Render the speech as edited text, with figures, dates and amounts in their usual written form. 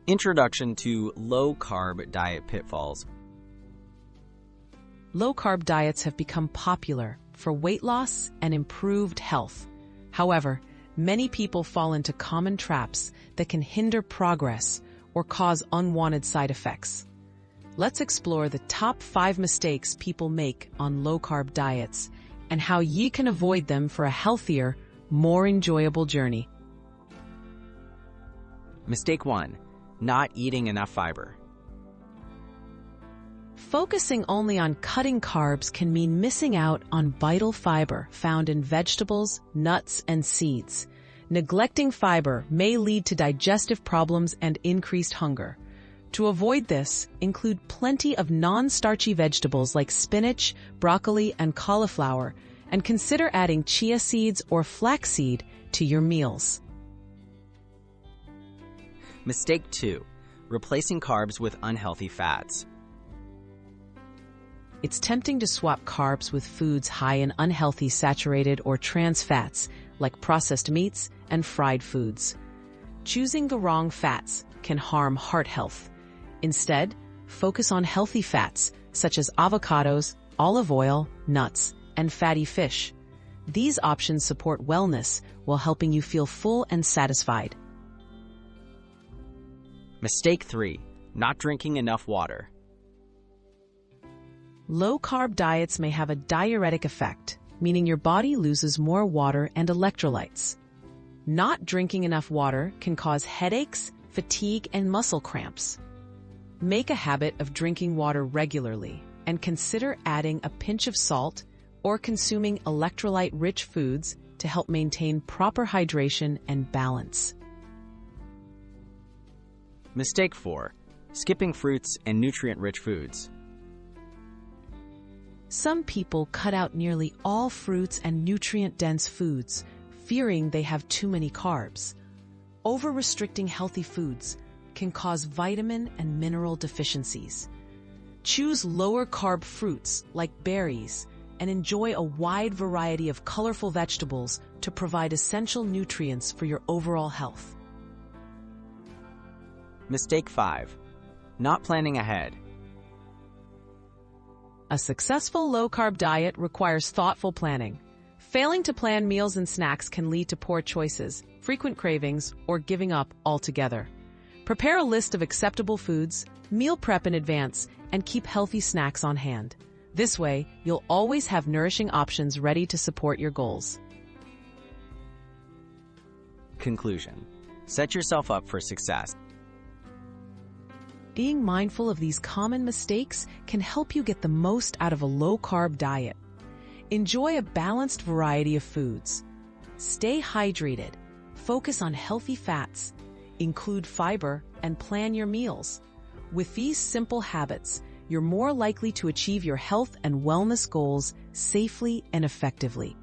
Introduction to low-carb diet pitfalls. Low-carb diets have become popular for weight loss and improved health. However, many people fall into common traps that can hinder progress or cause unwanted side effects. Let's explore the top 5 mistakes people make on low-carb diets and how you can avoid them for a healthier, more enjoyable journey. Mistake 1. Not eating enough fiber. Focusing only on cutting carbs can mean missing out on vital fiber found in vegetables, nuts, and seeds. Neglecting fiber may lead to digestive problems and increased hunger. To avoid this, include plenty of non-starchy vegetables like spinach, broccoli, and cauliflower, and consider adding chia seeds or flaxseed to your meals. Mistake 2. Replacing carbs with unhealthy fats. It's tempting to swap carbs with foods high in unhealthy saturated or trans fats, like processed meats and fried foods. Choosing the wrong fats can harm heart health. Instead, focus on healthy fats, such as avocados, olive oil, nuts, and fatty fish. These options support wellness while helping you feel full and satisfied. Mistake 3. Not drinking enough water. Low-carb diets may have a diuretic effect, meaning your body loses more water and electrolytes. Not drinking enough water can cause headaches, fatigue, and muscle cramps. Make a habit of drinking water regularly and consider adding a pinch of salt or consuming electrolyte-rich foods to help maintain proper hydration and balance. Mistake 4. Skipping fruits and nutrient-rich foods. Some people cut out nearly all fruits and nutrient-dense foods, fearing they have too many carbs. Over-restricting healthy foods can cause vitamin and mineral deficiencies. Choose lower-carb fruits like berries and enjoy a wide variety of colorful vegetables to provide essential nutrients for your overall health. Mistake 5. Not planning ahead. A successful low-carb diet requires thoughtful planning. Failing to plan meals and snacks can lead to poor choices, frequent cravings, or giving up altogether. Prepare a list of acceptable foods, meal prep in advance, and keep healthy snacks on hand. This way, you'll always have nourishing options ready to support your goals. Conclusion. Set yourself up for success. Being mindful of these common mistakes can help you get the most out of a low-carb diet. Enjoy a balanced variety of foods. Stay hydrated. Focus on healthy fats. Include fiber and plan your meals. With these simple habits, you're more likely to achieve your health and wellness goals safely and effectively.